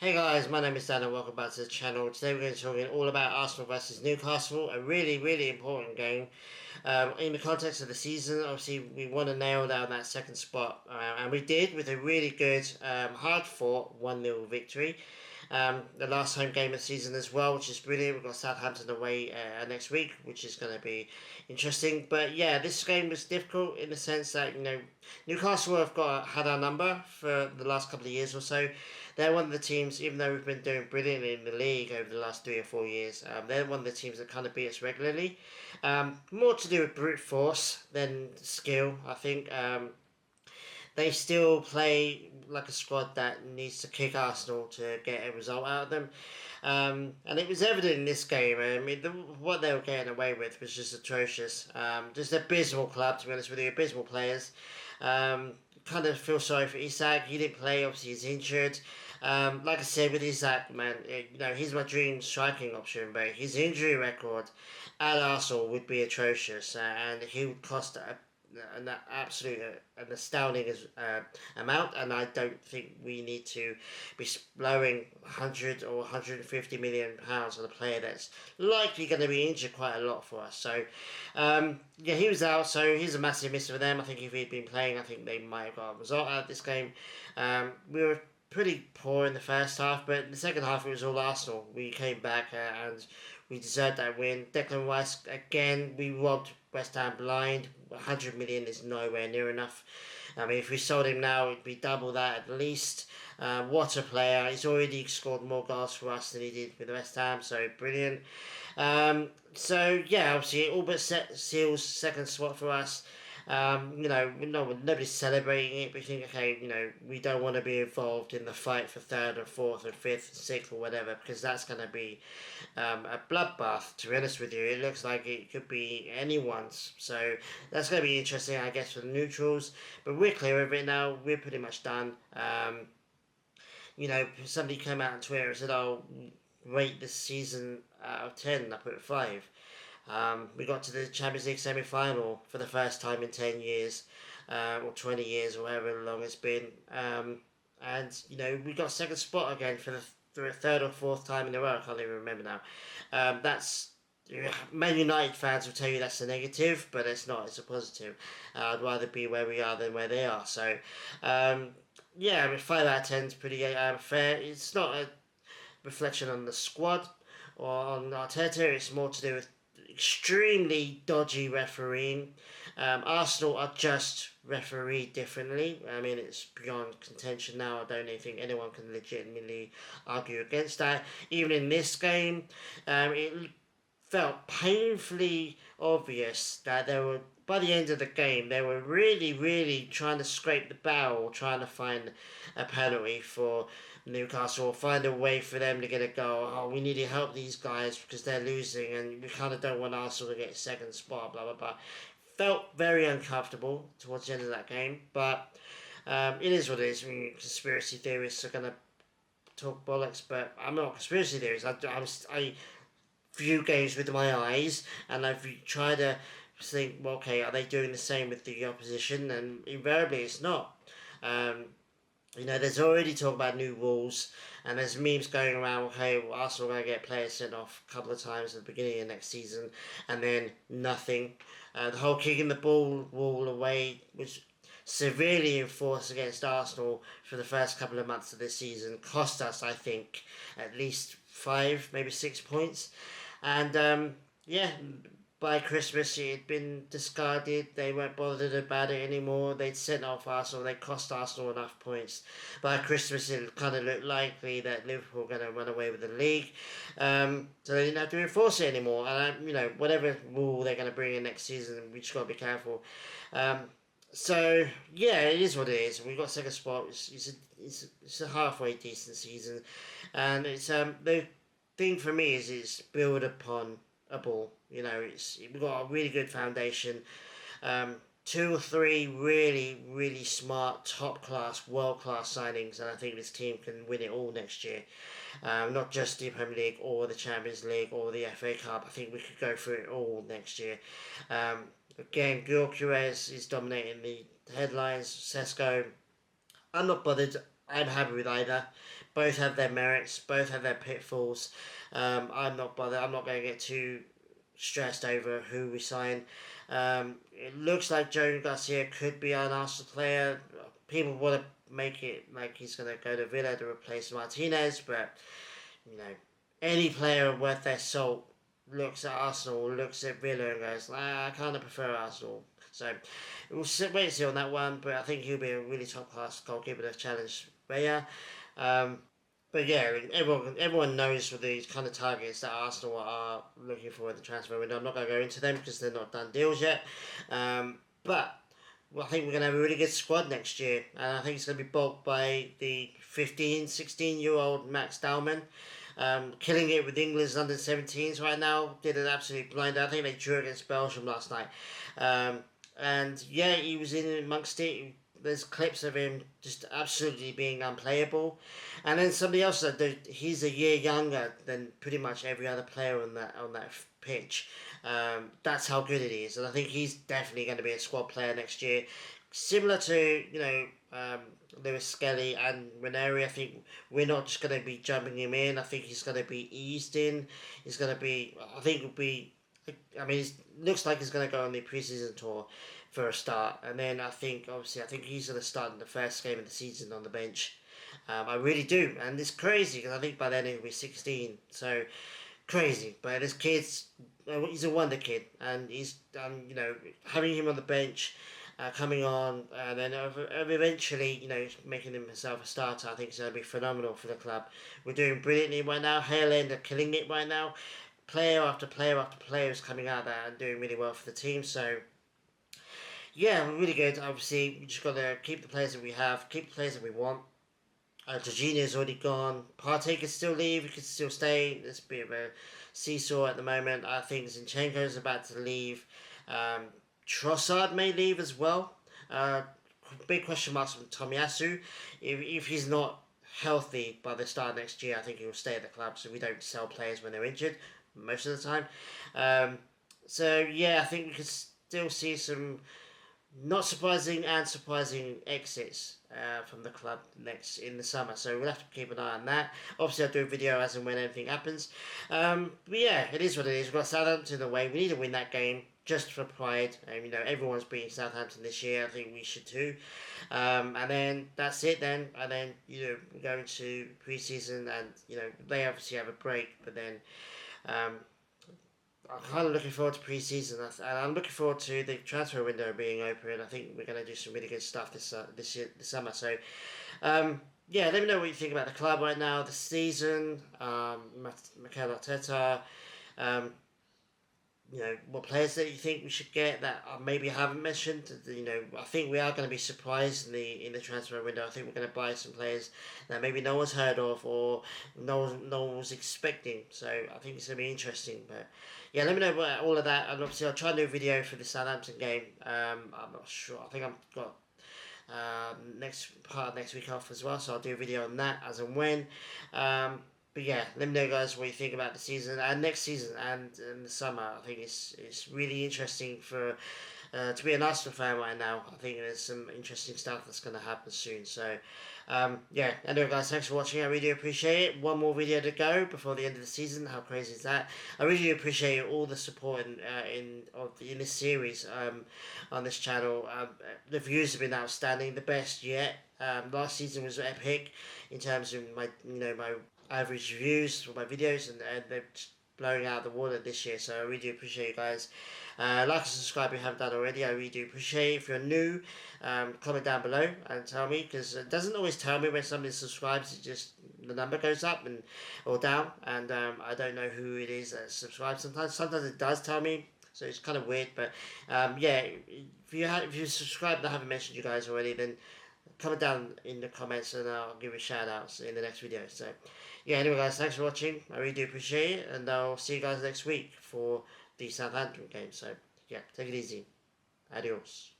Hey guys, my name is Dan and welcome back to the channel. Today we're going to be talking all about Arsenal versus Newcastle, a really important game. In the context of the season, obviously we want to nail down that second spot, and we did with a really good, hard-fought 1-0 victory. The last home game of the season as well, which is brilliant. We've got Southampton away next week, which is going to be interesting. But yeah, this game was difficult in the sense that, Newcastle have had our number for the last couple of years or so. They're one of the teams, even though we've been doing brilliantly in the league over the last 3 or 4 years, they're one of the teams that kind of beat us regularly. More to do with brute force than skill, I think. They still play like a squad that needs to kick Arsenal to get a result out of them. And it was evident in this game. I mean, what they were getting away with was just atrocious. Just abysmal club, to be honest with you, abysmal players. Kind of feel sorry for Isak. He didn't play, obviously he's injured. Like I said, with Isak, man, he's my dream striking option, but his injury record at Arsenal would be atrocious, and he would cost an absolute, an astounding amount, and I don't think we need to be blowing 100 or 150 million pounds on a player that's likely going to be injured quite a lot for us. So, yeah, he was out, so he's a massive miss for them. I think if he'd been playing, I think they might have got a result out of this game. We were pretty poor in the first half, but in the second half it was all Arsenal. We came back and we deserved that win. Declan Rice, again, we robbed West Ham blind. 100 million is nowhere near enough. I mean, if we sold him now, it'd be double that at least. What a player. He's already scored more goals for us than he did with West Ham, so brilliant. So, yeah, obviously, it all but seals second spot for us. Nobody's celebrating it. We think, okay, we don't want to be involved in the fight for third and fourth and fifth and sixth or whatever, because that's going to be a bloodbath, to be honest with you. It looks like it could be anyone's. So that's going to be interesting, I guess, for the neutrals. But we're clear of it now. We're pretty much done. Somebody came out on Twitter and said, "Oh, rate this season out of 10, and I put 5. We got to the Champions League semi-final for the first time in 10 years, or 20 years, or however long it's been. We got second spot again for the third or fourth time in a row. I can't even remember now. That's Man United fans will tell you that's a negative, but it's not. It's a positive. I'd rather be where we are than where they are. So, yeah, I mean, 5 out of 10 is pretty fair. It's not a reflection on the squad or on Arteta. It's more to do with extremely dodgy refereeing. Arsenal are just refereed differently. I mean, it's beyond contention now. I don't even think anyone can legitimately argue against that. Even in this game, it felt painfully obvious that by the end of the game, they were really trying to scrape the barrel, trying to find a penalty for Newcastle, find a way for them to get a goal. Oh, we need to help these guys because they're losing, and we kind of don't want Arsenal to get a second spot, blah, blah, blah. Felt very uncomfortable towards the end of that game, but it is what it is. I mean, conspiracy theorists are going to talk bollocks, but I'm not a conspiracy theorist. I view games with my eyes, and I've tried to think, well, okay, are they doing the same with the opposition? And invariably it's not. There's already talk about new rules, and there's memes going around, okay, well, Arsenal are going to get players sent off a couple of times at the beginning of next season, and then nothing. The whole kicking the ball rule away was severely enforced against Arsenal for the first couple of months of this season, cost us, I think, at least 5, maybe 6 points. And by Christmas it had been discarded. They weren't bothered about it anymore. They'd sent off Arsenal. They cost Arsenal enough points. By Christmas it kind of looked likely that Liverpool were going to run away with the league. So they didn't have to enforce it anymore. And, whatever rule they're going to bring in next season, we just got to be careful. So, yeah, it is what it is. We got second spot. It's a halfway decent season. And it's the thing for me is it's build upon a ball. We've got a really good foundation. 2 or 3 really smart, top class, world class signings, and I think this team can win it all next year. Not just the Premier League or the Champions League or the FA Cup. I think we could go through it all next year. Again, Gyökeres is dominating the headlines. Sesko, I'm not bothered. I'm happy with either. Both have their merits. Both have their pitfalls. I'm not bothered. I'm not going to get too stressed over who we sign. It looks like Joe Garcia could be an Arsenal player. People want to make it like he's going to go to Villa to replace Martinez, but you know, any player worth their salt looks at Arsenal, looks at Villa, and goes, I kind of prefer Arsenal. So we'll wait and see on that one, but I think he'll be a really top class goalkeeper to challenge Raya. Um, but yeah, everyone knows with these kind of targets that Arsenal are looking for in the transfer window. I'm not going to go into them because they're not done deals yet. But I think we're going to have a really good squad next year. And I think it's going to be bulked by the 15, 16-year-old Max Dowman. Killing it with England's under 17s right now. Did an absolute blinder. I think they drew against Belgium last night. And yeah, he was in amongst it. There's clips of him just absolutely being unplayable. And then somebody else, he's a year younger than pretty much every other player on that pitch. That's how good it is. And I think he's definitely going to be a squad player next year. Similar to, Lewis Skelly and Ranieri, I think we're not just going to be jumping him in. I think he's going to be eased in. He's going to be, I think it'll be, it looks like he's going to go on the preseason tour for a start. And then I think he's going to start in the first game of the season on the bench. I really do. And it's crazy because I think by then he'll be 16. So crazy. But this kid's, he's a wonder kid. And he's, having him on the bench, coming on, and then eventually, making himself a starter, I think is going to be phenomenal for the club. We're doing brilliantly right now. Hale End are killing it right now. Player after player after player is coming out there and doing really well for the team. So, yeah, we're really good. Obviously, we just got to keep the players that we have, keep the players that we want. Jorginho's already gone. Partey could still leave. He could still stay. There's a bit of a seesaw at the moment. I think Zinchenko's about to leave. Trossard may leave as well. Big question marks from Tomiyasu. If he's not healthy by the start of next year, I think he will stay at the club. So we don't sell players when they're injured most of the time. So yeah, I think we could still see some not surprising and surprising exits from the club in the summer. So we'll have to keep an eye on that. Obviously, I'll do a video as and when anything happens. But yeah, it is what it is. We've got Southampton away. We need to win that game just for pride. Everyone's beating Southampton this year. I think we should too. And then that's it then. And then, we're going to pre-season and, they obviously have a break. But then I'm kind of looking forward to pre-season, and I'm looking forward to the transfer window being open. I think we're going to do some really good stuff this summer. So, yeah, let me know what you think about the club right now, the season, Mikel Arteta, what players that you think we should get that I maybe haven't mentioned. I think we are going to be surprised in the transfer window. I think we're going to buy some players that maybe no one's heard of or no one was expecting. So I think it's going to be interesting. But yeah, let me know about all of that. And obviously, I'll try and do a video for the Southampton game. I'm not sure. I think I've got next week off as well, so I'll do a video on that as and when. But yeah, let me know, guys, what you think about the season and next season and in the summer. I think it's really interesting for to be an Arsenal fan right now. I think there's some interesting stuff that's going to happen soon. So, yeah. Anyway, guys, thanks for watching. I really appreciate it. One more video to go before the end of the season. How crazy is that? I really appreciate all the support in this series on this channel. The views have been outstanding, the best yet. Last season was epic in terms of my average views for my videos, and they're blowing out the water this year. So I really do appreciate you guys. Like and subscribe if you haven't done already. I really do appreciate it. If you're new, comment down below and tell me, because it doesn't always tell me when somebody subscribes. It just, the number goes up or down, and I don't know who it is that subscribes sometimes it does tell me, so it's kind of weird. But yeah, if you subscribe and I haven't mentioned you guys already, then comment down in the comments and I'll give you shout outs in the next video. So yeah, anyway, guys, thanks for watching. I really do appreciate it, and I'll see you guys next week for the Southampton game. So yeah, take it easy. Adios.